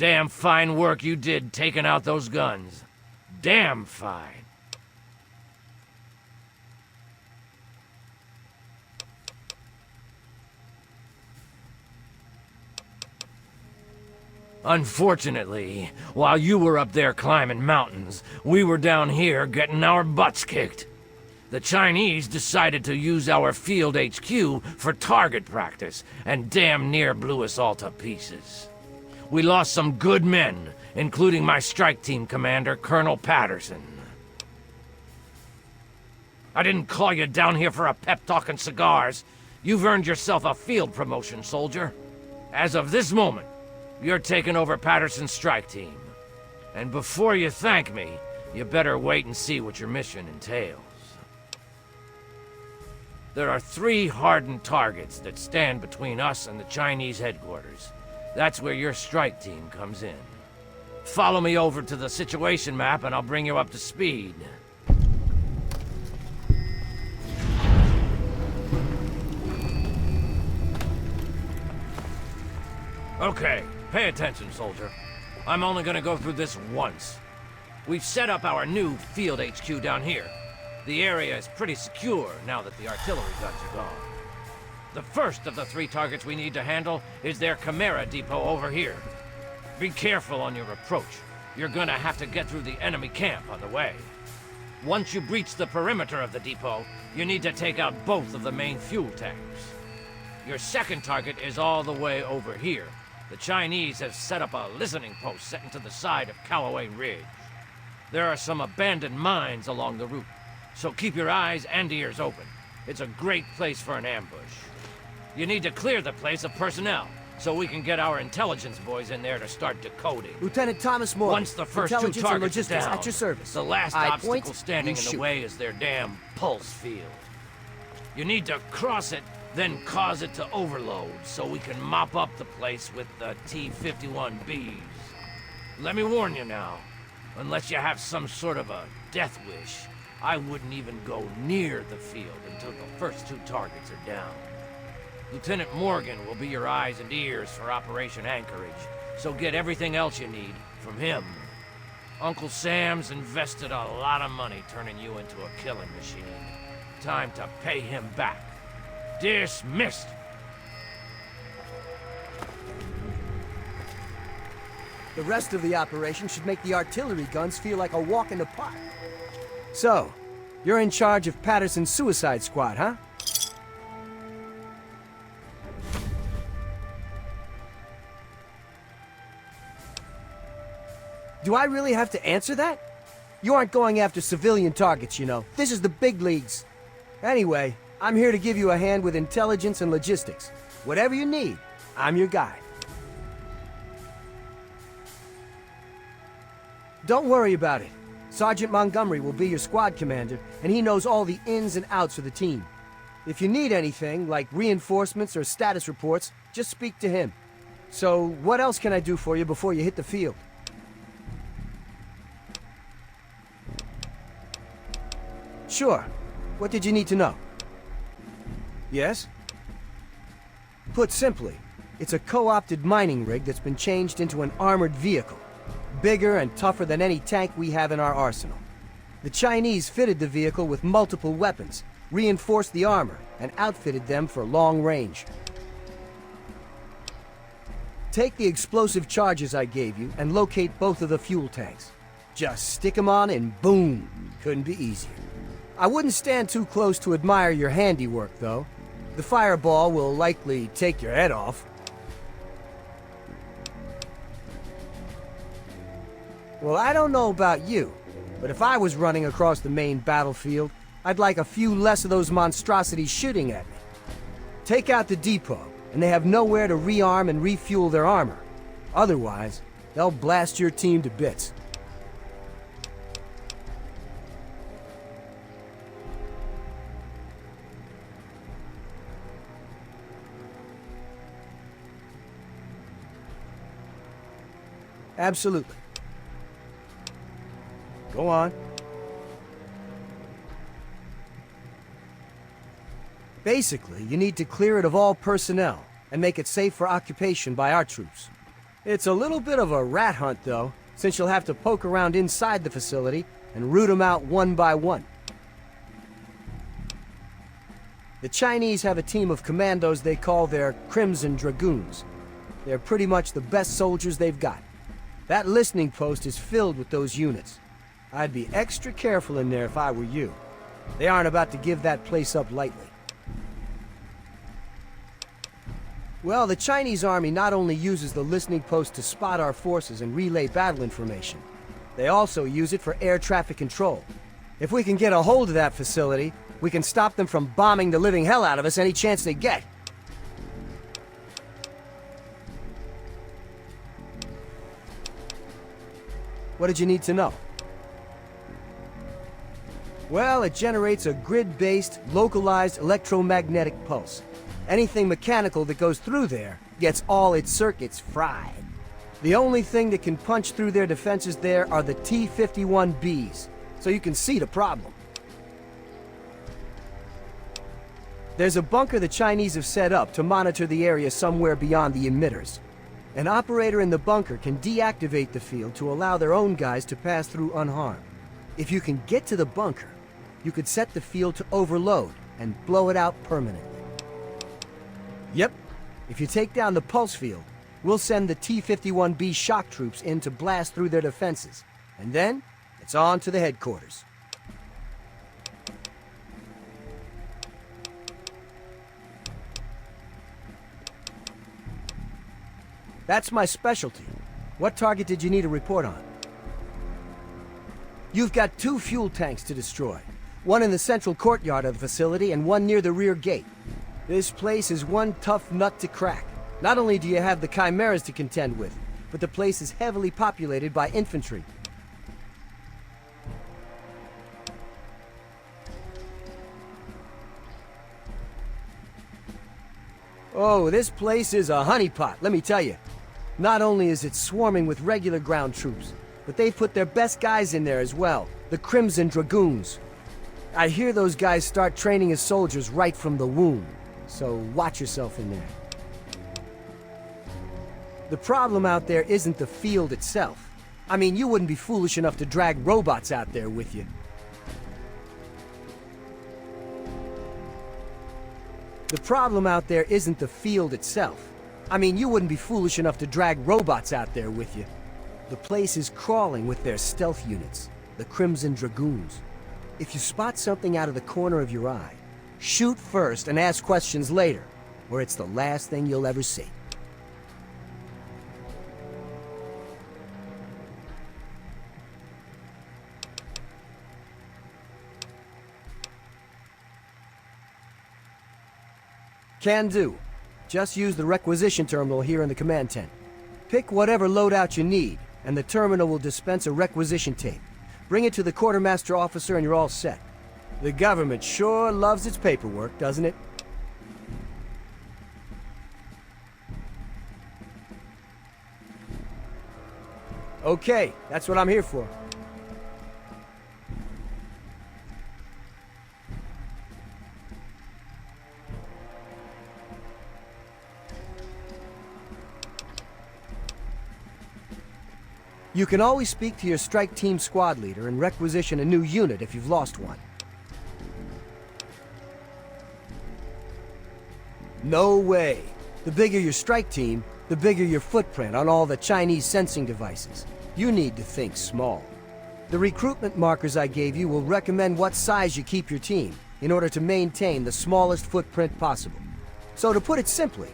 Damn fine work you did taking out those guns. Damn fine. Unfortunately, while you were up there climbing mountains, we were down here getting our butts kicked. The Chinese decided to use our field HQ for target practice, and damn near blew us all to pieces. We lost some good men, including my strike team commander, Colonel Patterson. I didn't call you down here for a pep talk and cigars. You've earned yourself a field promotion, soldier. As of this moment, you're taking over Patterson's strike team. And before you thank me, you better wait and see what your mission entails. There are 3 hardened targets that stand between us and the Chinese headquarters. That's where your strike team comes in. Follow me over to the situation map and I'll bring you up to speed. Okay, pay attention, soldier. I'm only gonna go through this once. We've set up our new field HQ down here. The area is pretty secure now that the artillery guns are gone. The first of the 3 targets we need to handle is their Chimera depot over here. Be careful on your approach. You're gonna have to get through the enemy camp on the way. Once you breach the perimeter of the depot, you need to take out both of the main fuel tanks. Your second target is all the way over here. The Chinese have set up a listening post set into the side of Callaway Ridge. There are some abandoned mines along the route, so keep your eyes and ears open. It's a great place for an ambush. You need to clear the place of personnel, so we can get our intelligence boys in there to start decoding. Lieutenant Thomas Moore. Once the first 2 targets are down, at your service. the last I obstacle point, standing you in the shoot. way is their damn pulse field. You need to cross it, then cause it to overload, so we can mop up the place with the T-51Bs. Let me warn you now, unless you have some sort of a death wish, I wouldn't even go near the field until the first 2 targets are down. Lieutenant Morgan will be your eyes and ears for Operation Anchorage, so get everything else you need from him. Uncle Sam's invested a lot of money turning you into a killing machine. Time to pay him back. Dismissed! The rest of the operation should make the artillery guns feel like a walk in the park. So, you're in charge of Patterson's suicide squad, huh? Do I really have to answer that? You aren't going after civilian targets, you know. This is the big leagues. Anyway, I'm here to give you a hand with intelligence and logistics. Whatever you need, I'm your guy. Don't worry about it. Sergeant Montgomery will be your squad commander, and he knows all the ins and outs of the team. If you need anything, like reinforcements or status reports, just speak to him. So, what else can I do for you before you hit the field? Sure. What did you need to know? Yes? Put simply, it's a co-opted mining rig that's been changed into an armored vehicle. Bigger and tougher than any tank we have in our arsenal. The Chinese fitted the vehicle with multiple weapons, reinforced the armor, and outfitted them for long range. Take the explosive charges I gave you and locate both of the fuel tanks. Just stick them on and boom! Couldn't be easier. I wouldn't stand too close to admire your handiwork, though. The fireball will likely take your head off. Well, I don't know about you, but if I was running across the main battlefield, I'd like a few less of those monstrosities shooting at me. Take out the depot, and they have nowhere to rearm and refuel their armor. Otherwise, they'll blast your team to bits. Absolutely. Go on. Basically, you need to clear it of all personnel and make it safe for occupation by our troops. It's a little bit of a rat hunt, though, since you'll have to poke around inside the facility and root them out one by one. The Chinese have a team of commandos they call their Crimson Dragoons. They're pretty much the best soldiers they've got. That listening post is filled with those units. I'd be extra careful in there if I were you. They aren't about to give that place up lightly. Well, the Chinese army not only uses the listening post to spot our forces and relay battle information, they also use it for air traffic control. If we can get a hold of that facility, we can stop them from bombing the living hell out of us any chance they get. What did you need to know? Well, it generates a grid-based, localized electromagnetic pulse. Anything mechanical that goes through there gets all its circuits fried. The only thing that can punch through their defenses there are the T-51Bs, so you can see the problem. There's a bunker the Chinese have set up to monitor the area somewhere beyond the emitters. An operator in the bunker can deactivate the field to allow their own guys to pass through unharmed. If you can get to the bunker, you could set the field to overload and blow it out permanently. Yep, if you take down the pulse field, we'll send the T-51B shock troops in to blast through their defenses, and then it's on to the headquarters. That's my specialty. What target did you need a report on? You've got 2 fuel tanks to destroy. One in the central courtyard of the facility and one near the rear gate. This place is one tough nut to crack. Not only do you have the chimeras to contend with, but the place is heavily populated by infantry. Oh, this place is a honeypot, let me tell you. Not only is it swarming with regular ground troops, but they've put their best guys in there as well, the Crimson Dragoons. I hear those guys start training as soldiers right from the womb, so watch yourself in there. The problem out there isn't the field itself. I mean, you wouldn't be foolish enough to drag robots out there with you. The problem out there isn't the field itself. I mean, you wouldn't be foolish enough to drag robots out there with you. The place is crawling with their stealth units, the Crimson Dragoons. If you spot something out of the corner of your eye, shoot first and ask questions later, or it's the last thing you'll ever see. Can do. Just use the requisition terminal here in the command tent. Pick whatever loadout you need, and the terminal will dispense a requisition tape. Bring it to the quartermaster officer and you're all set. The government sure loves its paperwork, doesn't it? Okay, that's what I'm here for. You can always speak to your strike team squad leader and requisition a new unit if you've lost one. No way. The bigger your strike team, the bigger your footprint on all the Chinese sensing devices. You need to think small. The recruitment markers I gave you will recommend what size you keep your team in order to maintain the smallest footprint possible. So to put it simply,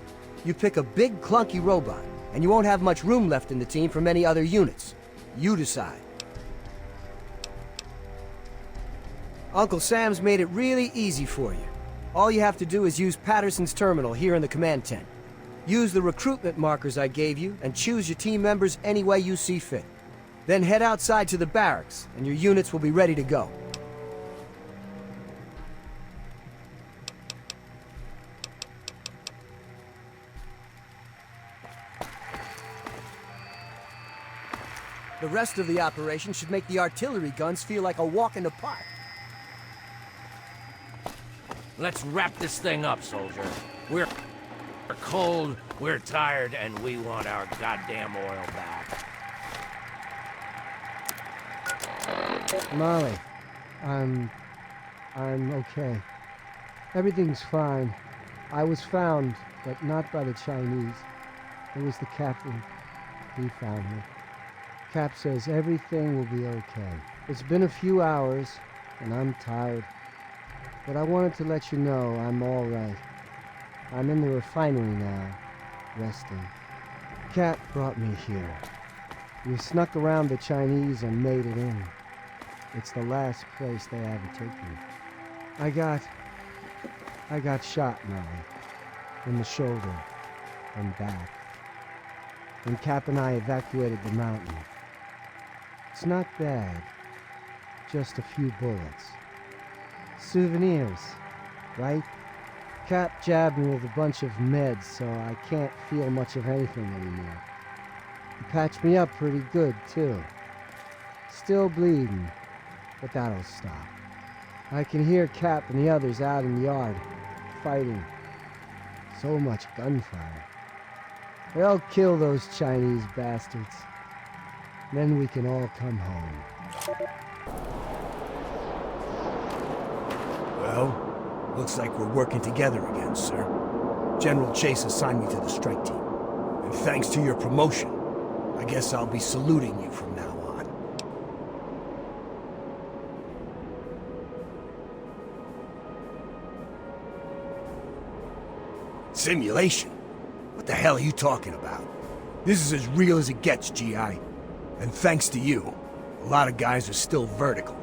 you pick a big clunky robot, and you won't have much room left in the team for many other units. You decide. Uncle Sam's made it really easy for you. All you have to do is use Patterson's terminal here in the command tent. Use the recruitment markers I gave you and choose your team members any way you see fit. Then head outside to the barracks, and your units will be ready to go. The rest of the operation should make the artillery guns feel like a walk in the park. Let's wrap this thing up, soldier. We're cold, we're tired, and we want our goddamn oil back. Molly, I'm okay. Everything's fine. I was found, but not by the Chinese. It was the captain. He found me. Cap says everything will be okay. It's been a few hours, and I'm tired. But I wanted to let you know I'm all right. I'm in the refinery now, resting. Cap brought me here. We snuck around the Chinese and made it in. It's the last place they ever take me. I got shot, Molly. In the shoulder and back. And Cap and I evacuated the mountain. It's not bad. Just a few bullets. Souvenirs, right? Cap jabbed me with a bunch of meds, so I can't feel much of anything anymore. He patched me up pretty good, too. Still bleeding, but that'll stop. I can hear Cap and the others out in the yard, fighting. So much gunfire. They'll kill those Chinese bastards. Then we can all come home. Well, looks like we're working together again, sir. General Chase assigned me to the strike team. And thanks to your promotion, I guess I'll be saluting you from now on. Simulation? What the hell are you talking about? This is as real as it gets, G.I. And thanks to you, a lot of guys are still vertical.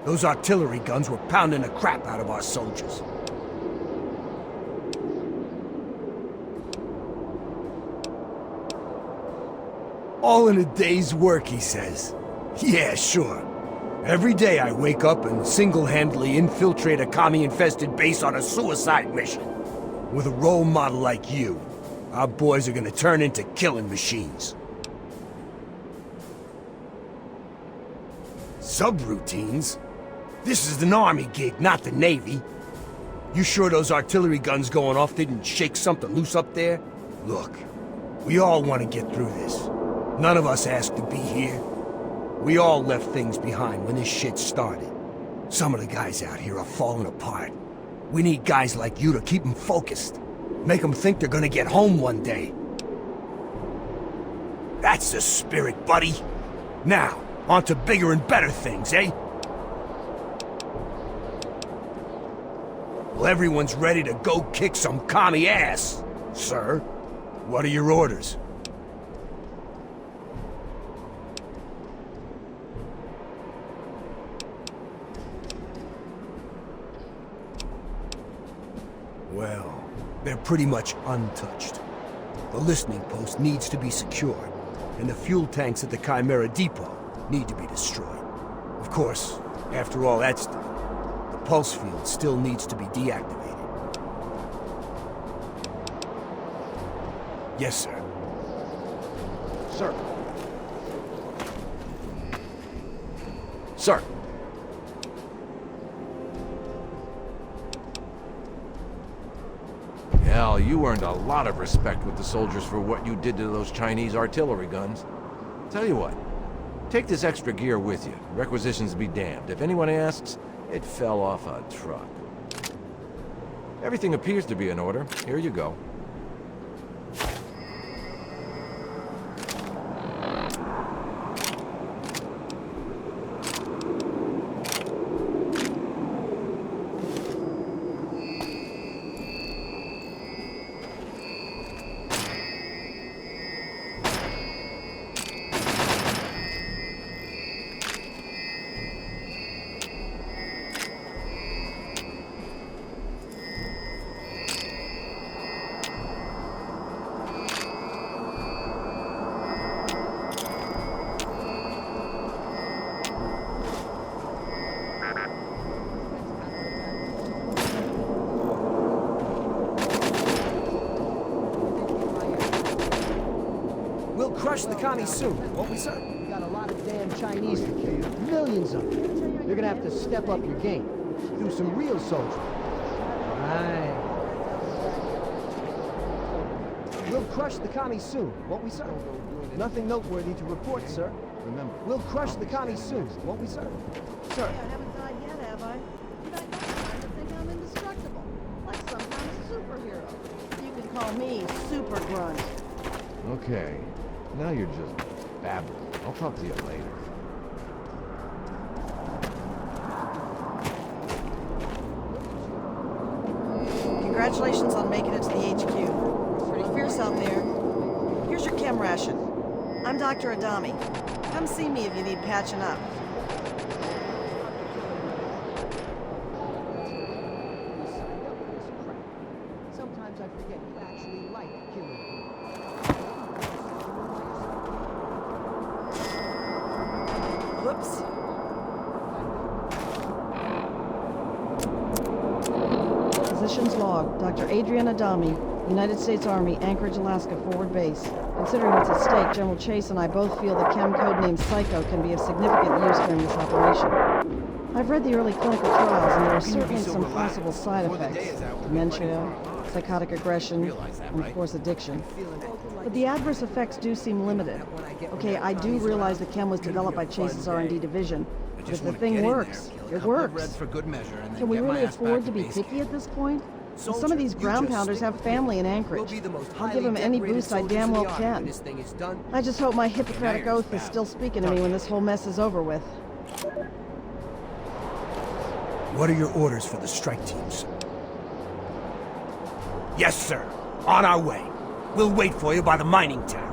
Those artillery guns were pounding the crap out of our soldiers. All in a day's work, he says. Yeah, sure. Every day I wake up and single-handedly infiltrate a commie-infested base on a suicide mission. With a role model like you, our boys are gonna turn into killing machines. Subroutines? This is an army gig, not the Navy. You sure those artillery guns going off didn't shake something loose up there? Look, we all want to get through this. None of us asked to be here. We all left things behind when this shit started. Some of the guys out here are falling apart. We need guys like you to keep them focused. Make them think they're gonna get home one day. That's the spirit, buddy. Now, on to bigger and better things, eh? Well, everyone's ready to go kick some commie ass, sir. What are your orders? Well, they're pretty much untouched. The listening post needs to be secured, and the fuel tanks at the Chimera Depot need to be destroyed. Of course, after all that's done, the pulse field still needs to be deactivated. Yes, sir. Sir. Sir. Hell, you earned a lot of respect with the soldiers for what you did to those Chinese artillery guns. Tell you what, take this extra gear with you. Requisitions be damned. If anyone asks, it fell off a truck. Everything appears to be in order. Here you go. Crush the commies soon, won't we, sir? We got a lot of damn Chinese to kill. Millions of them. You're gonna have to step up your game. Do some real soldiering. Right. We'll crush the commies soon, won't we, sir? Nothing noteworthy to report, sir. Remember, we'll crush the commies soon, won't we, sir? Sir. Hey, I haven't died yet, have I? Did I got time to think I'm indestructible, like some kind of superhero. You can call me Super Grunt. Okay, now you're just babbling. I'll talk to you later. Congratulations on making it to the HQ. It's pretty fierce out there. Here's your chem ration. I'm Dr. Adami. Come see me if you need patching up. Sometimes I forget you actually like killing Whoops. Positions log. Dr. Adrian Adami, United States Army, Anchorage, Alaska, forward base. Considering what's at stake, General Chase and I both feel the chem codename Psycho can be of significant use during this operation. I've read the early clinical trials, and there are certainly some possible side effects. Dementia, psychotic aggression, and of course addiction. But the adverse effects do seem limited. Okay, I do realize the chem was developed by Chase's R&D division, but if the thing works, it works. Can we really afford to be picky at this point? Some of these ground pounders have family in Anchorage. I'll give them any boost I damn well can. I just hope my Hippocratic oath is still speaking to me when this whole mess is over with. What are your orders for the strike teams? Yes, sir. On our way. We'll wait for you by the mining town.